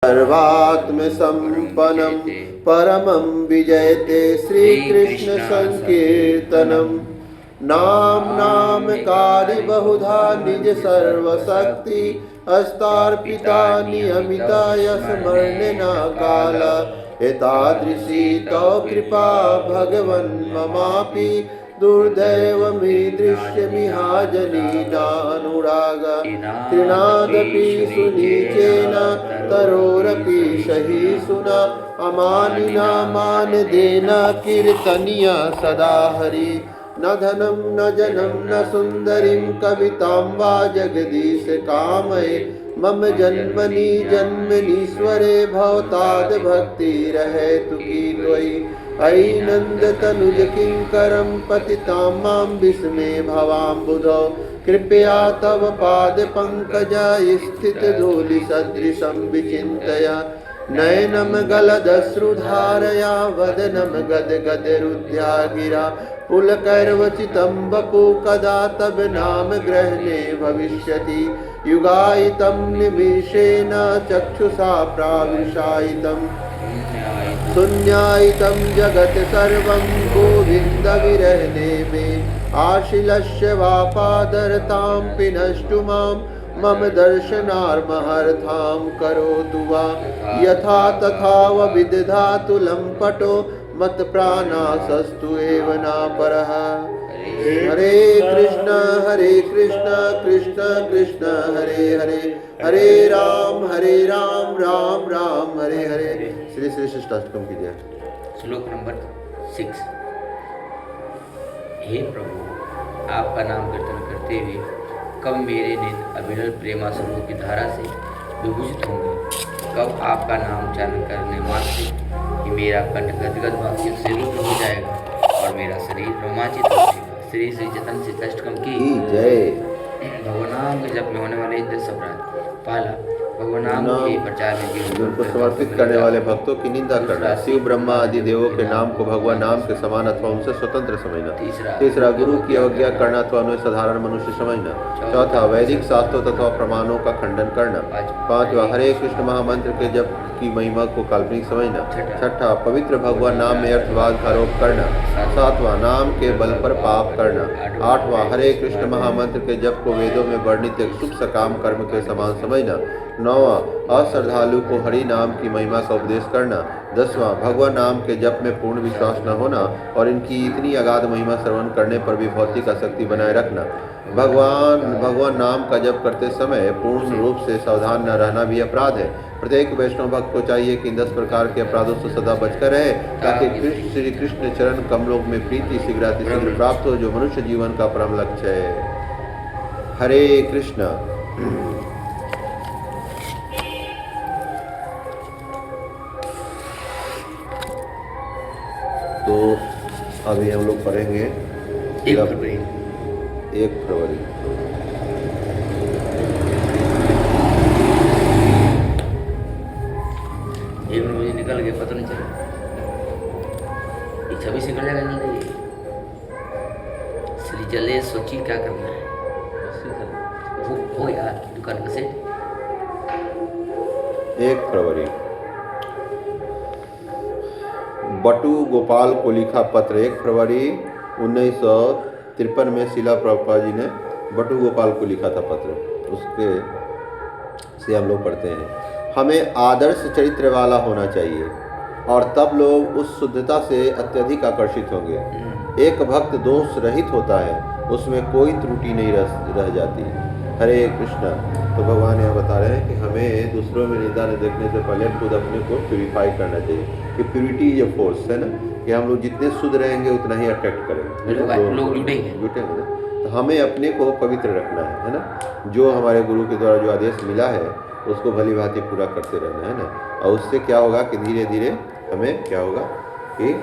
सर्वात्म संपन्नं परमं विजयते श्रीकृष्ण संकीर्तनम्। नाम नाम कारी बहुधा निज सर्वशक्ति अस्तार्पिता नियमिता यस्मरणे न काल। एतादृशी तव कृपा भगवन् ममापि दुर्दैवमीदृश्यमिहाजनीनानुराग। तृणादपि सुनीचेन तरोरपि सहिष्णुना अमानिना मानदेन कीर्तनीय सदा हरि। न धनं न जनं न सुन्दरीं कवितां वा जगदीश कामये। मम जन्मनि जन्मनीश्वरे भवताद् भक्तिरहेतु की त्वयि। अयि नन्दतनुज किङ्करं पतितां मां विस्मे भवाम्बुधौ। कृपया तव पादपङ्कजाय स्थितधूलिसदृशं विचिन्तय। नयनं गलदश्रुधारया वदनं गदगदरुध्या गिरा। पुलकैर्वचितं वपु कदा तव नाम ग्रहणे भविष्यति। युगायितं निमिषेण चक्षुषा प्राविशायितं। शून्यायितं जगत् सर्वं गोविन्दविरहणे मे। आशिलस्य वा पादरतां पिनष्टु मां मम दर्शनार्महर्थां करोतु वा। यथा तथा विदधातु लम्पटो मत्प्राणासस्तु एव न परः। हरे कृष्ण कृष्ण कृष्ण हरे हरे, हरे राम राम राम हरे हरे। श्री श्री शिष्टाष्टकम की जय। श्लोक नंबर 6। हे प्रभु, आपका नाम कीर्तन करते हुए कब मेरे नेत्र अविरल प्रेमाश्रुओं की धारा से विभूषित होंगे। कब आपका नाम उच्चारण करने मात्र कि मेरा कंठ गदगद वाक्यों से रुद्ध हो जाएगा और मेरा शरीर रोमांचित हो जाएगा। श्री श्री चैतन्य शिष्टाष्टकम की जय। भगवान नाम के जप में होने वाले 10 अपराध। पहला, भगवान नाम के प्रचार में जीवन को समर्पित करने वाले भक्तों की निंदा करना। शिव ब्रह्मा आदि देवों के नाम को भगवान नाम के समान अथवा उनसे स्वतंत्र समझना। तीसरा, गुरु की अवज्ञा करना अथवा उन्हें साधारण मनुष्य समझना। चौथा, वैदिक शास्त्रों तथा प्रमाणों का खंडन करना। पांचवा, हरे कृष्ण महामंत्र के जप की महिमा को काल्पनिक समझना। छठा, पवित्र भगवान नाम में अर्थवाद का आरोप करना। सातवां, नाम के बल पर पाप करना। आठवां, हरे कृष्ण महामंत्र के जप को वेदों में वर्णित एक शुभ सकाम कर्म के समान समझना। नौवां, अश्रद्धालु को हरि नाम की महिमा का उपदेश करना। 10वां, भगवान नाम के जप में पूर्ण विश्वास न होना और इनकी इतनी अगाध महिमा श्रवण करने पर भी भौतिक आसक्ति बनाए रखना। भगवान नाम का जप करते समय पूर्ण रूप से सावधान न रहना भी अपराध है। प्रत्येक वैष्णव भक्त को चाहिए कि इन 10 प्रकार के अपराधों से सदा बचकर रहे, ताकि श्री कृष्ण चरण कमलों में प्रीति शीघ्र प्राप्त हो, जो मनुष्य जीवन का परम लक्ष्य है। हरे कृष्ण। तो अभी हम लोग पढ़ेंगे 1 फरवरी। एक मुझे निकल गया, पता नहीं चला। ये 26 निकल जाएगा नहीं। श्री जले सोची क्या करना है। हो गया दुकान का सेट। 1 फरवरी। बटू गोपाल को लिखा पत्र। 1 फरवरी 1953 में शिला प्रभुपाद जी ने बटू गोपाल को लिखा था पत्र। उसके से हम लोग पढ़ते हैं। हमें आदर्श चरित्र वाला होना चाहिए और तब लोग उस शुद्धता से अत्यधिक आकर्षित होंगे। एक भक्त दोष रहित होता है, उसमें कोई त्रुटि नहीं रह जाती। हरे कृष्ण। तो भगवान यहाँ बता रहे हैं कि हमें दूसरों में निंदा न देखने से पहले खुद अपने को प्यूरिफाई करना चाहिए, कि प्यूरिटी इज ए फोर्स है ना, कि हम लोग जितने शुद्ध रहेंगे उतना ही अट्रैक्ट करेंगे, लोग जुटेंगे। तो हमें अपने को पवित्र रखना है ना। जो हमारे गुरु के द्वारा जो आदेश मिला है उसको भली भांति पूरा करते रहना है ना। और उससे क्या होगा कि धीरे धीरे हमें क्या होगा कि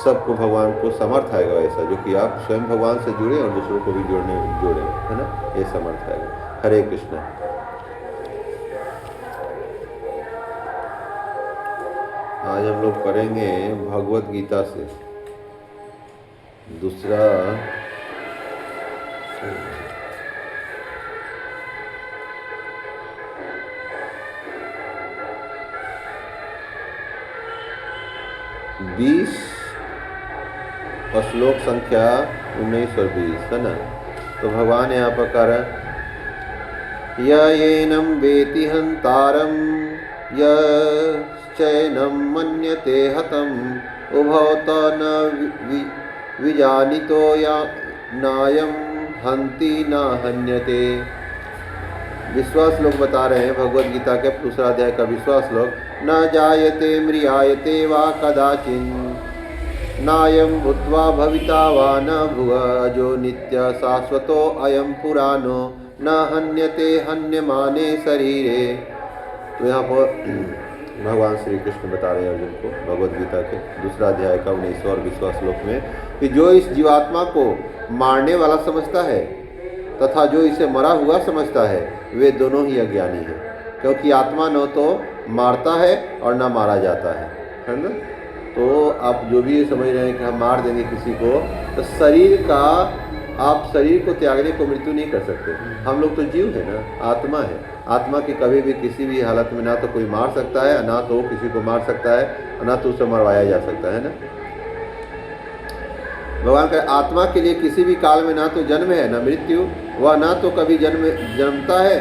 सबको भगवान को समर्थ आएगा ऐसा, जो कि आप स्वयं भगवान से जुड़े और दूसरों को भी जोड़े है ना, ये समर्थ आएगा। हरे कृष्ण। आज हम लोग पढ़ेंगे भगवत गीता से दूसरा 20 और श्लोक संख्या 19 और 20 है ना। तो भगवान यहाँ पर कह रहे येनम वेति हंतारम यैनम मन्यते हतम उभौ त न विजानितो या नायम हंति न हन्यते। विश्वास श्लोक बता रहे हैं भगवद गीता के दूसरा अध्याय का विश्वास श्लोक। न जायते म्रियायते वा कदाचिन नायम भूत्वा भविता वा न भुव अजो नित्य शाश्वतो अयम पुराणो न हन्यते हन्यमाने शरीरे। तो यहाँ पर भगवान श्री कृष्ण बता रहे हैं अर्जुन को भगवद गीता के दूसरा अध्याय का 19 और विश्वास श्लोक में कि जो इस जीवात्मा को मारने वाला समझता है तथा जो इसे मरा हुआ समझता है वे दोनों ही अज्ञानी हैं, क्योंकि आत्मा न तो मारता है और न मारा जाता है ना। तो आप जो भी ये समझ रहे हैं कि हम मार देंगे किसी को, तो शरीर का आप शरीर को त्यागने को मृत्यु नहीं कर सकते। हम लोग तो जीव है ना, आत्मा है। आत्मा की कभी भी किसी भी हालत में ना तो कोई मार सकता है, ना तो किसी को मार सकता है, ना तो उसे मरवाया जा सकता है ना। भगवान का आत्मा के लिए किसी भी काल में ना तो जन्म है ना मृत्यु, वह ना तो कभी जन्मता है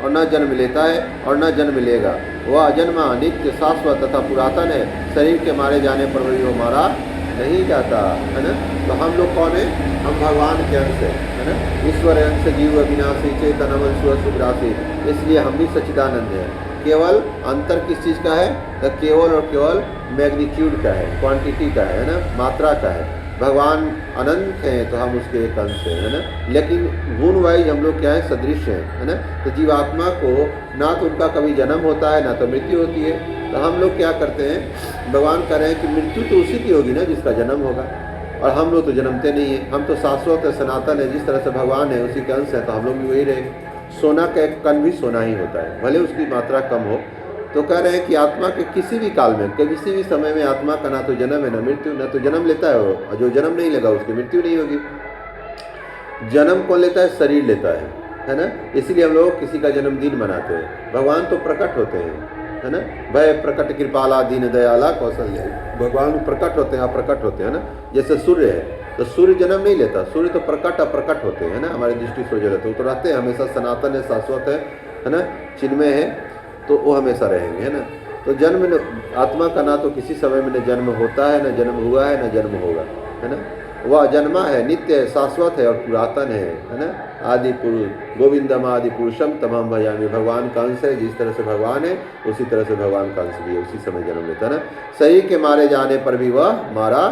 और न जन्म लेता है और न जन्म लेगा। वह अजन्मा नित्य शाश्वत तथा पुरातन है। शरीर के मारे जाने पर भी वो मारा नहीं जाता है ना। तो हम लोग कौन है? हम भगवान के अंश है ना। ईश्वर अंश जीव अविनाशी चेतन सुग्रासी, इसलिए हम भी सच्चिदानंद हैं। केवल अंतर किस चीज़ का है? तो केवल और केवल मैग्नीट्यूड का है, क्वांटिटी का है ना, मात्रा का है। भगवान अनंत हैं तो हम उसके एक अंश हैं है ना। लेकिन गुण वाइज हम लोग क्या है? सदृश हैं है ना। तो जीवात्मा को ना तो उनका कभी जन्म होता है ना तो मृत्यु होती है। तो हम लोग क्या करते हैं? भगवान कह रहे हैं कि मृत्यु तो उसी की होगी ना जिसका जन्म होगा, और हम लोग तो जन्मते नहीं हैं। हम तो शाश्वत है, सनातन है। जिस तरह से भगवान है उसी के अंश है, तो हम लोग भी वही रहेंगे। सोना का एक कण भी सोना ही होता है, भले उसकी मात्रा कम हो। तो कह रहे हैं कि आत्मा के किसी भी काल में, किसी भी समय में आत्मा का ना तो जन्म है ना मृत्यु। ना तो जन्म लेता है वो, और जो जन्म नहीं लेगा उसकी मृत्यु नहीं होगी। जन्म कौन लेता है? शरीर लेता है ना। इसीलिए हम लोग किसी का जन्मदिन मनाते हैं। भगवान तो प्रकट होते हैं है ना। भय प्रकट कृपाला दीन दयाला कौशल्य, भगवान प्रकट होते हैं, अप्रकट होते हैं ना। जैसे सूर्य है तो सूर्य जन्म नहीं लेता, सूर्य तो प्रकट अप्रकट होते हैं ना। हमारी दृष्टि सूर्य रहते हैं, वो तो रहते हैं हमेशा, सनातन है, शाश्वत है ना, चिन्मय है, तो वो हमेशा रहेंगे है ना। तो जन्म आत्मा का ना तो किसी समय में न जन्म होता है, न जन्म हुआ है, न जन्म होगा है ना। वह जन्मा है, नित्य है, शाश्वत है और पुरातन है ना। आदि पुरुष गोविंदम आदि पुरुषम तमाम भजामी, भगवान का अंश है। जिस तरह से भगवान है उसी तरह से भगवान का अंश भी है, उसी समय जन्म लेता है ना। शरीर के मारे जाने पर भी वह मारा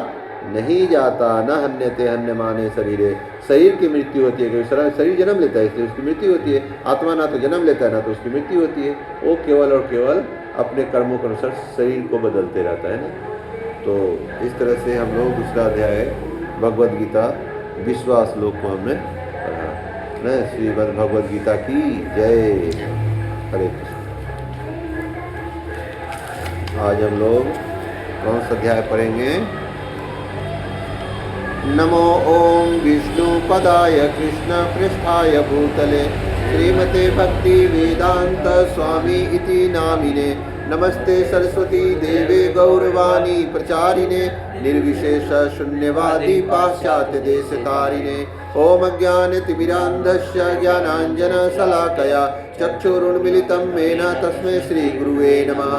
नहीं जाता। न हन्यते हन्य माने शरीरे, शरीर की मृत्यु होती है क्योंकि शरीर जन्म लेता है इसलिए उसकी मृत्यु होती है। आत्मा ना तो जन्म लेता है ना तो उसकी मृत्यु होती है। वो केवल और केवल अपने कर्मों के अनुसार शरीर को बदलते रहता है ना। तो इस तरह से हम लोग दूसरा अध्याय भगवद गीता विश्वास श्लोक को हमने पढ़ा। श्रीमद् भगवद गीता की जय। हरे कृष्ण। आज हम लोग कौन सा अध्याय पढ़ेंगे? नमो ओम विष्णुपदाय कृष्ण पृष्ठाय भूतले श्रीमते भक्ति वेदांत स्वामी इति नामिने। नमस्ते सरस्वती देवे गौरवाणी प्रचारिणे निर्विशेष शून्यवादी पाश्चात्य देशकारिणे। ओम अज्ञानतिमिरान्धस्य ज्ञानाञ्जनशलाकया चक्षुरुन्मिलितं येन तस्मै श्रीगुरुवे नमः।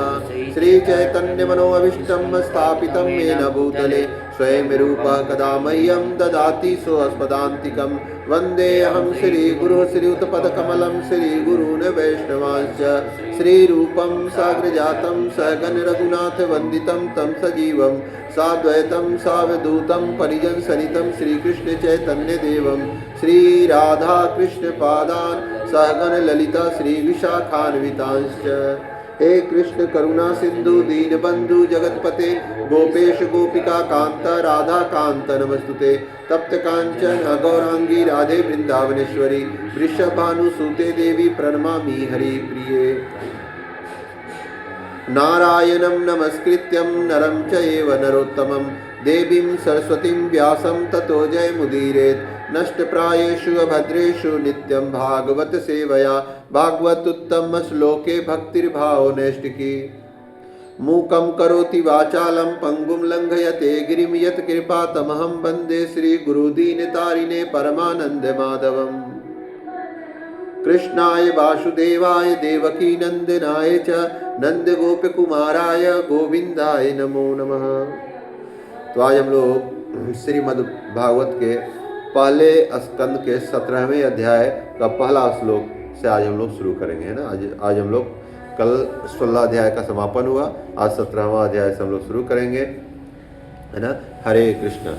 श्रीचैतन्यमनोभीष्टं स्थापितं येन भूतले स्वयं रूपः कदा मह्यं ददाति स्वस्पदान्तिकं। वन्देऽहं श्रीगुरुः श्रीयुतपदकमलं श्रीगुरून् वैष्णवांश्च। श्रीरूपं साग्रजातं सगण रघुनाथ वन्दितं तं सजीवं साद्वैतं सावधूतं परिजनसहितं श्रीकृष्ण चैतन्य देवं श्रीराधा कृष्ण पादान् सहगण ललिता श्रीविशाखान्वितांश्च। हे कृष्ण करुणा सिंधु दीनबंधु जगतपते गोपेश गोपिका कांत राधा कांत नमस्तुते। तप्त कांचन गौरांगी राधे वृंदावनेश्वरी वृषभानुसुते देवी प्रणमामि हरि प्रिये। नारायणं नमस्कृत्यं नरं चैव नरोत्तमं देवीं सरस्वतीं व्यासं ततो जयमुदीरयेत्। नष्टप्रायेषु अभद्रेषु नित्यं भागवत सेवया भागवतुत्तम श्लोके भक्तिर्भाव नैष्टिकी। मूकं करोति वाचालं पंगुं लंघयते गिरिं यत्कृपातमहं वन्दे श्रीगुरुदीनतारिणे परमानन्द माधवम्। कृष्णाय वासुदेवाय देवकी नंदनाय च नंदगोपकुमाराय गोविंदाय नमो नमः। तो आज हम लोग श्रीमद् भागवत के पहले स्कंद के 17वें अध्याय का पहला श्लोक से आज हम लोग शुरू करेंगे, है ना। आज हम लोग कल 16 अध्याय का समापन हुआ, आज 17वां अध्याय से हम लोग शुरू करेंगे, है ना। हरे कृष्ण।